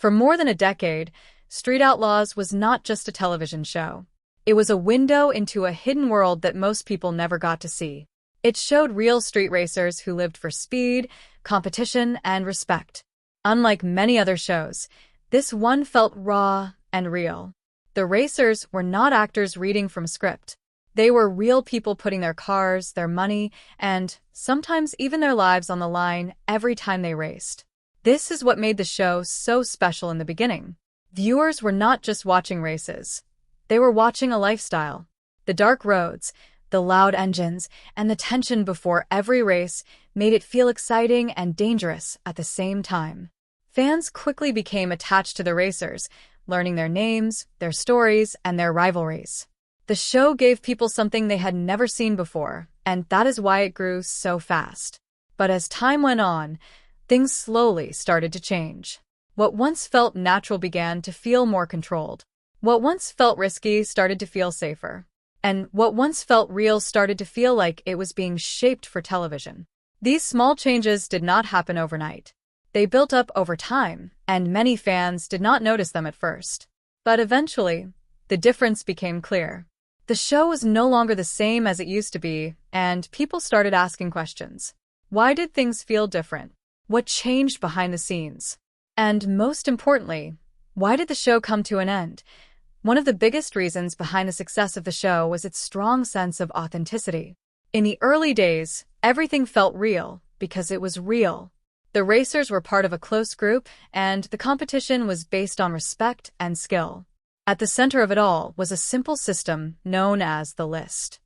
For more than a decade, Street Outlaws was not just a television show. It was a window into a hidden world that most people never got to see. It showed real street racers who lived for speed, competition, and respect. Unlike many other shows, this one felt raw and real. The racers were not actors reading from a script. They were real people putting their cars, their money, and sometimes even their lives on the line every time they raced. This is what made the show so special in the beginning. Viewers were not just watching races. They were watching a lifestyle. The dark roads, the loud engines, and the tension before every race made it feel exciting and dangerous at the same time. Fans quickly became attached to the racers, learning their names, their stories, and their rivalries. The show gave people something they had never seen before, and that is why it grew so fast. But as time went on, things slowly started to change. What once felt natural began to feel more controlled. What once felt risky started to feel safer. And what once felt real started to feel like it was being shaped for television. These small changes did not happen overnight. They built up over time, and many fans did not notice them at first. But eventually, the difference became clear. The show was no longer the same as it used to be, and people started asking questions. Why did things feel different? What changed behind the scenes? And most importantly, why did the show come to an end? One of the biggest reasons behind the success of the show was its strong sense of authenticity. In the early days, everything felt real because it was real. The racers were part of a close group, and the competition was based on respect and skill. At the center of it all was a simple system known as the list.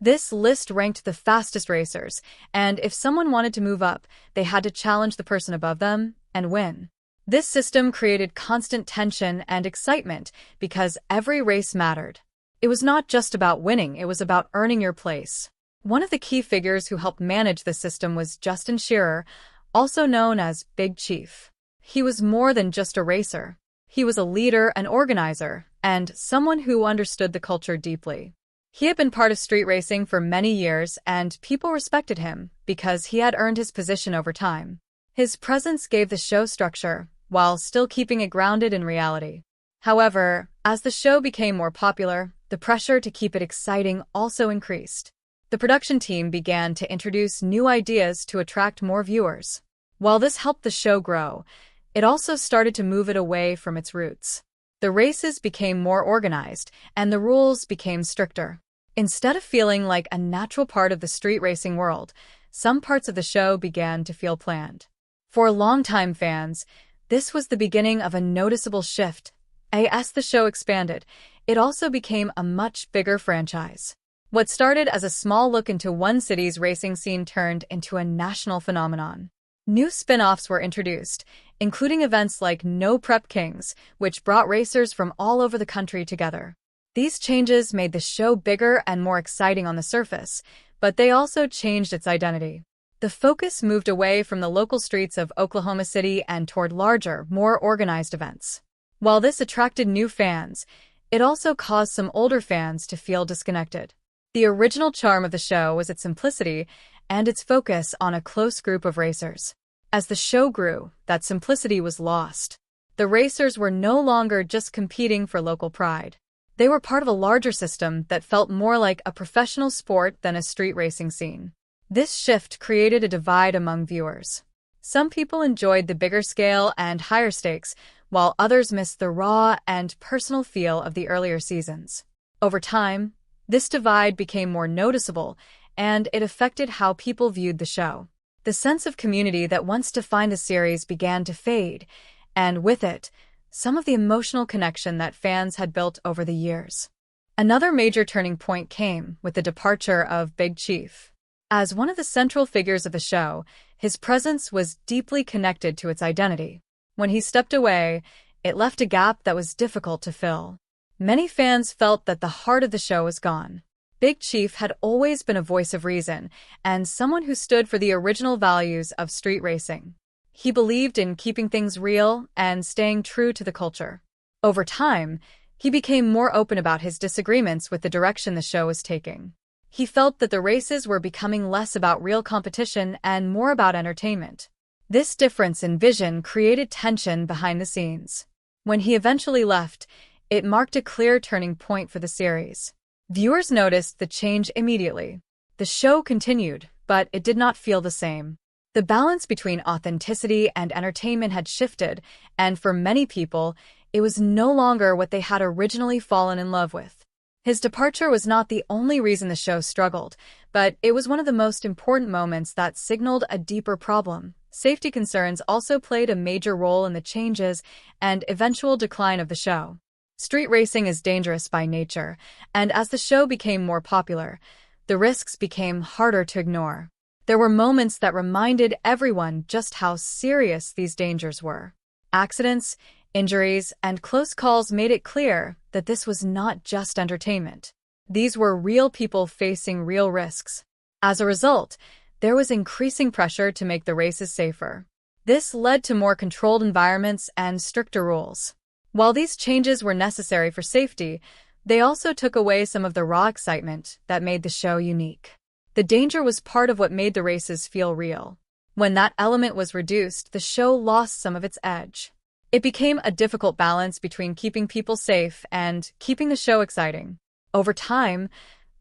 This list ranked the fastest racers, and if someone wanted to move up, they had to challenge the person above them and win. This system created constant tension and excitement because every race mattered. It was not just about winning, it was about earning your place. One of the key figures who helped manage the system was Justin Shearer, also known as Big Chief. He was more than just a racer. He was a leader, an organizer, and someone who understood the culture deeply. He had been part of street racing for many years, and people respected him because he had earned his position over time. His presence gave the show structure, while still keeping it grounded in reality. However, as the show became more popular, the pressure to keep it exciting also increased. The production team began to introduce new ideas to attract more viewers. While this helped the show grow, it also started to move it away from its roots. The races became more organized, and the rules became stricter. Instead of feeling like a natural part of the street racing world, some parts of the show began to feel planned. For longtime fans, this was the beginning of a noticeable shift. As the show expanded, it also became a much bigger franchise. What started as a small look into one city's racing scene turned into a national phenomenon. New spin-offs were introduced, including events like No Prep Kings, which brought racers from all over the country together. These changes made the show bigger and more exciting on the surface, but they also changed its identity. The focus moved away from the local streets of Oklahoma City and toward larger, more organized events. While this attracted new fans, it also caused some older fans to feel disconnected. The original charm of the show was its simplicity and its focus on a close group of racers. As the show grew, that simplicity was lost. The racers were no longer just competing for local pride. They were part of a larger system that felt more like a professional sport than a street racing scene. This shift created a divide among viewers. Some people enjoyed the bigger scale and higher stakes, while others missed the raw and personal feel of the earlier seasons. Over time, this divide became more noticeable, and it affected how people viewed the show. The sense of community that once defined the series began to fade, and with it, some of the emotional connection that fans had built over the years. Another major turning point came with the departure of Big Chief. As one of the central figures of the show, his presence was deeply connected to its identity. When he stepped away, it left a gap that was difficult to fill. Many fans felt that the heart of the show was gone. Big Chief had always been a voice of reason and someone who stood for the original values of street racing. He believed in keeping things real and staying true to the culture. Over time, he became more open about his disagreements with the direction the show was taking. He felt that the races were becoming less about real competition and more about entertainment. This difference in vision created tension behind the scenes. When he eventually left, it marked a clear turning point for the series. Viewers noticed the change immediately. The show continued, but it did not feel the same. The balance between authenticity and entertainment had shifted, and for many people, it was no longer what they had originally fallen in love with. His departure was not the only reason the show struggled, but it was one of the most important moments that signaled a deeper problem. Safety concerns also played a major role in the changes and eventual decline of the show. Street racing is dangerous by nature, and as the show became more popular, the risks became harder to ignore. There were moments that reminded everyone just how serious these dangers were. Accidents, injuries, and close calls made it clear that this was not just entertainment. These were real people facing real risks. As a result, there was increasing pressure to make the races safer. This led to more controlled environments and stricter rules. While these changes were necessary for safety, they also took away some of the raw excitement that made the show unique. The danger was part of what made the races feel real. When that element was reduced, the show lost some of its edge. It became a difficult balance between keeping people safe and keeping the show exciting. Over time,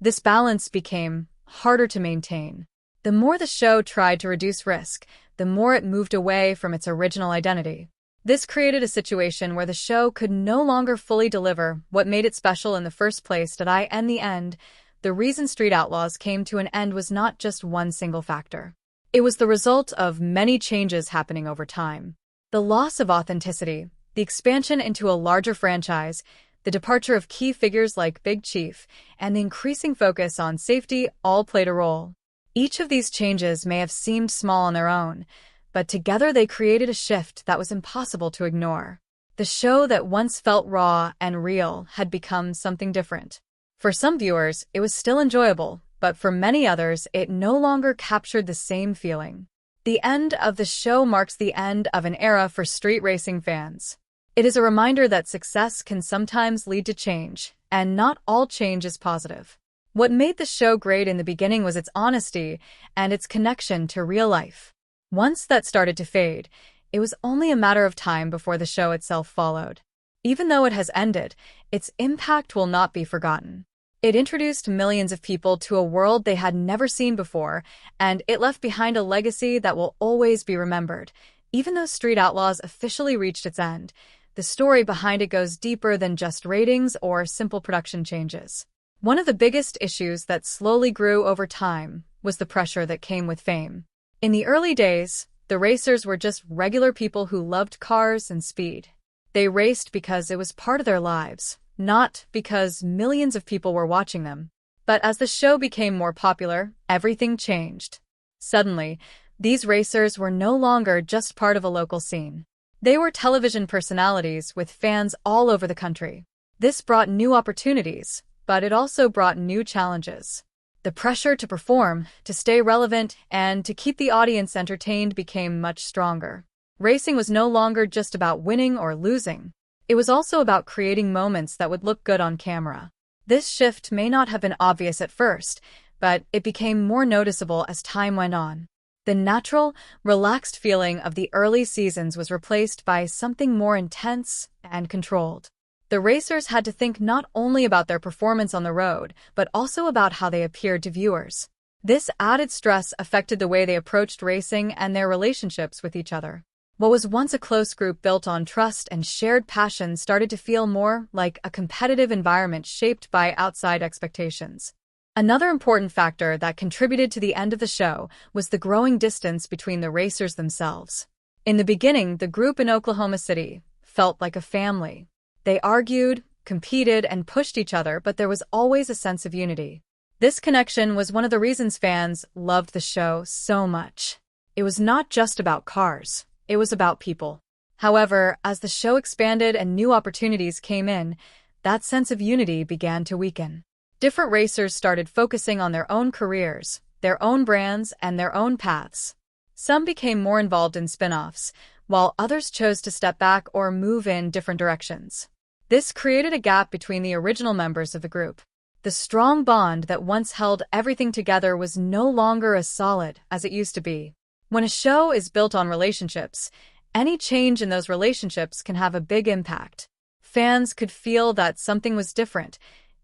this balance became harder to maintain. The more the show tried to reduce risk, the more it moved away from its original identity. This created a situation where the show could no longer fully deliver what made it special in the first place. In the end, the reason Street Outlaws came to an end was not just one single factor. It was the result of many changes happening over time. The loss of authenticity, the expansion into a larger franchise, the departure of key figures like Big Chief, and the increasing focus on safety all played a role. Each of these changes may have seemed small on their own, but together they created a shift that was impossible to ignore. The show that once felt raw and real had become something different. For some viewers, it was still enjoyable, but for many others, it no longer captured the same feeling. The end of the show marks the end of an era for street racing fans. It is a reminder that success can sometimes lead to change, and not all change is positive. What made the show great in the beginning was its honesty and its connection to real life. Once that started to fade, it was only a matter of time before the show itself followed. Even though it has ended, its impact will not be forgotten. It introduced millions of people to a world they had never seen before, and it left behind a legacy that will always be remembered. Even though Street Outlaws officially reached its end, the story behind it goes deeper than just ratings or simple production changes. One of the biggest issues that slowly grew over time was the pressure that came with fame. In the early days, the racers were just regular people who loved cars and speed. They raced because it was part of their lives, not because millions of people were watching them. But as the show became more popular, everything changed. Suddenly, these racers were no longer just part of a local scene. They were television personalities with fans all over the country. This brought new opportunities, but it also brought new challenges. The pressure to perform, to stay relevant, and to keep the audience entertained became much stronger. Racing was no longer just about winning or losing. It was also about creating moments that would look good on camera. This shift may not have been obvious at first, but it became more noticeable as time went on. The natural, relaxed feeling of the early seasons was replaced by something more intense and controlled. The racers had to think not only about their performance on the road, but also about how they appeared to viewers. This added stress affected the way they approached racing and their relationships with each other. What was once a close group built on trust and shared passion started to feel more like a competitive environment shaped by outside expectations. Another important factor that contributed to the end of the show was the growing distance between the racers themselves. In the beginning, the group in Oklahoma City felt like a family. They argued, competed, and pushed each other, but there was always a sense of unity. This connection was one of the reasons fans loved the show so much. It was not just about cars, it was about people. However, as the show expanded and new opportunities came in, that sense of unity began to weaken. Different racers started focusing on their own careers, their own brands, and their own paths. Some became more involved in spin-offs, while others chose to step back or move in different directions. This created a gap between the original members of the group. The strong bond that once held everything together was no longer as solid as it used to be. When a show is built on relationships, any change in those relationships can have a big impact. Fans could feel that something was different,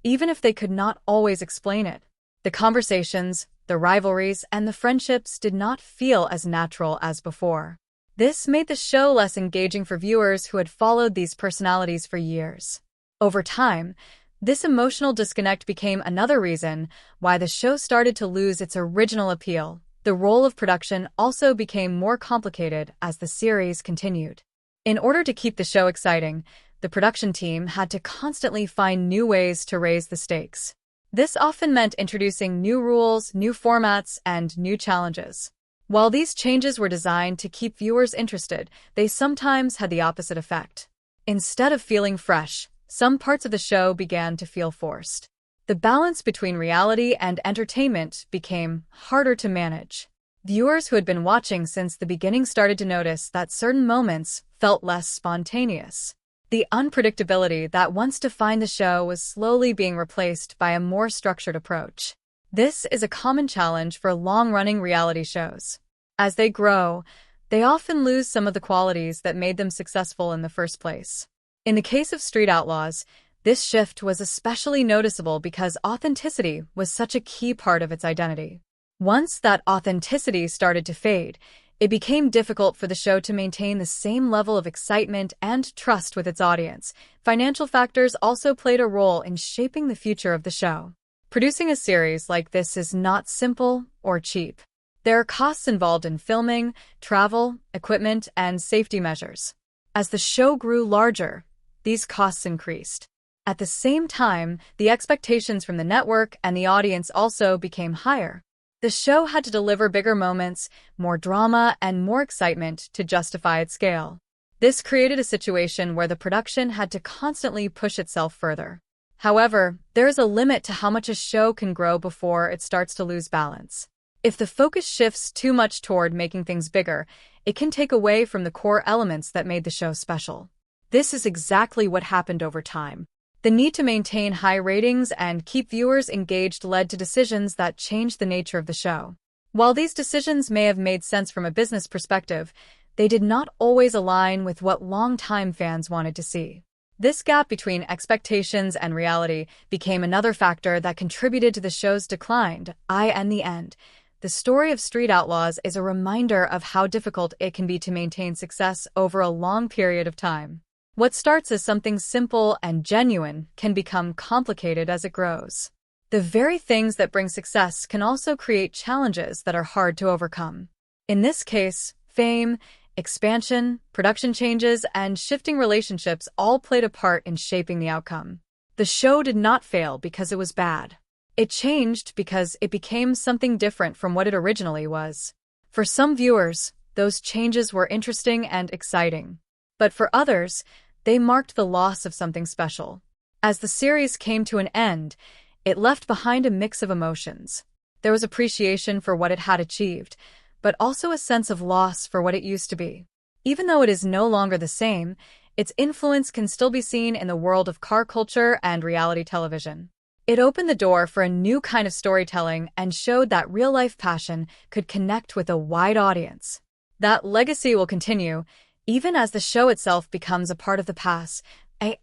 even if they could not always explain it. The conversations, the rivalries, and the friendships did not feel as natural as before. This made the show less engaging for viewers who had followed these personalities for years. Over time, this emotional disconnect became another reason why the show started to lose its original appeal. The role of production also became more complicated as the series continued. In order to keep the show exciting, the production team had to constantly find new ways to raise the stakes. This often meant introducing new rules, new formats, and new challenges. While these changes were designed to keep viewers interested, they sometimes had the opposite effect. Instead of feeling fresh, some parts of the show began to feel forced. The balance between reality and entertainment became harder to manage. Viewers who had been watching since the beginning started to notice that certain moments felt less spontaneous. The unpredictability that once defined the show was slowly being replaced by a more structured approach. This is a common challenge for long-running reality shows. As they grow, they often lose some of the qualities that made them successful in the first place. In the case of Street Outlaws, this shift was especially noticeable because authenticity was such a key part of its identity. Once that authenticity started to fade, it became difficult for the show to maintain the same level of excitement and trust with its audience. Financial factors also played a role in shaping the future of the show. Producing a series like this is not simple or cheap. There are costs involved in filming, travel, equipment, and safety measures. As the show grew larger, these costs increased. At the same time, the expectations from the network and the audience also became higher. The show had to deliver bigger moments, more drama, and more excitement to justify its scale. This created a situation where the production had to constantly push itself further. However, there is a limit to how much a show can grow before it starts to lose balance. If the focus shifts too much toward making things bigger, it can take away from the core elements that made the show special. This is exactly what happened over time. The need to maintain high ratings and keep viewers engaged led to decisions that changed the nature of the show. While these decisions may have made sense from a business perspective, they did not always align with what longtime fans wanted to see. This gap between expectations and reality became another factor that contributed to the show's decline. In the end, the story of Street Outlaws is a reminder of how difficult it can be to maintain success over a long period of time. What starts as something simple and genuine can become complicated as it grows. The very things that bring success can also create challenges that are hard to overcome. In this case, fame, expansion, production changes, and shifting relationships all played a part in shaping the outcome. The show did not fail because it was bad. It changed because it became something different from what it originally was. For some viewers, those changes were interesting and exciting. But for others, they marked the loss of something special. As the series came to an end, it left behind a mix of emotions. There was appreciation for what it had achieved, but also a sense of loss for what it used to be. Even though it is no longer the same, its influence can still be seen in the world of car culture and reality television. It opened the door for a new kind of storytelling and showed that real-life passion could connect with a wide audience. That legacy will continue, even as the show itself becomes a part of the past.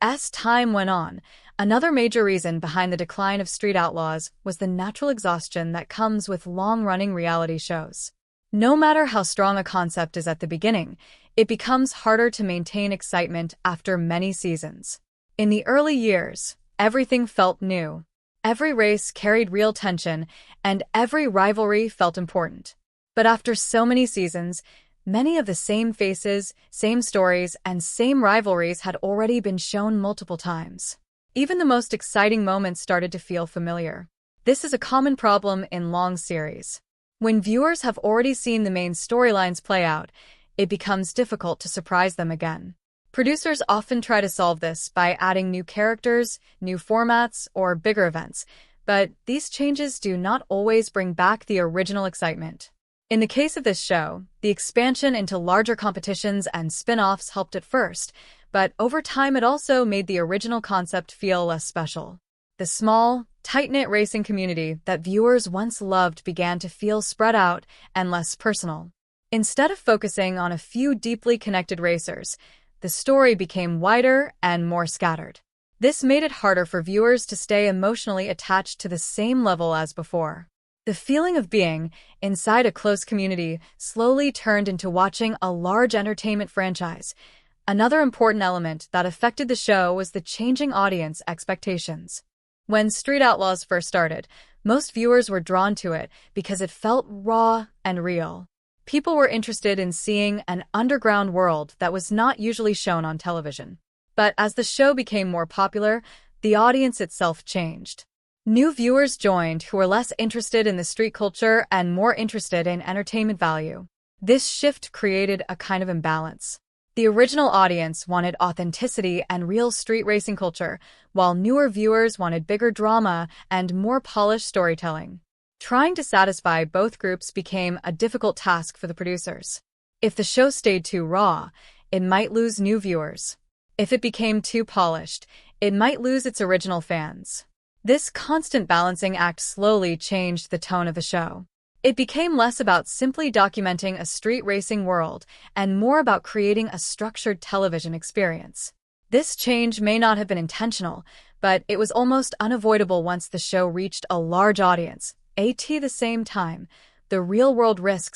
As time went on, another major reason behind the decline of Street Outlaws was the natural exhaustion that comes with long-running reality shows. No matter how strong a concept is at the beginning, it becomes harder to maintain excitement after many seasons. In the early years, everything felt new. Every race carried real tension, and every rivalry felt important. But after so many seasons, many of the same faces, same stories, and same rivalries had already been shown multiple times. Even the most exciting moments started to feel familiar. This is a common problem in long series. When viewers have already seen the main storylines play out, it becomes difficult to surprise them again. Producers often try to solve this by adding new characters, new formats, or bigger events, but these changes do not always bring back the original excitement. In the case of this show, the expansion into larger competitions and spin-offs helped at first, but over time it also made the original concept feel less special. The small, tight-knit racing community that viewers once loved began to feel spread out and less personal. Instead of focusing on a few deeply connected racers, the story became wider and more scattered. This made it harder for viewers to stay emotionally attached to the same level as before. The feeling of being inside a close community slowly turned into watching a large entertainment franchise. Another important element that affected the show was the changing audience expectations. When Street Outlaws first started, most viewers were drawn to it because it felt raw and real. People were interested in seeing an underground world that was not usually shown on television. But as the show became more popular, the audience itself changed. New viewers joined who were less interested in the street culture and more interested in entertainment value. This shift created a kind of imbalance. The original audience wanted authenticity and real street racing culture, while newer viewers wanted bigger drama and more polished storytelling. Trying to satisfy both groups became a difficult task for the producers. If the show stayed too raw, it might lose new viewers. If it became too polished, it might lose its original fans. This constant balancing act slowly changed the tone of the show. It became less about simply documenting a street racing world and more about creating a structured television experience. This change may not have been intentional, but it was almost unavoidable once the show reached a large audience. At the same time, the real-world risks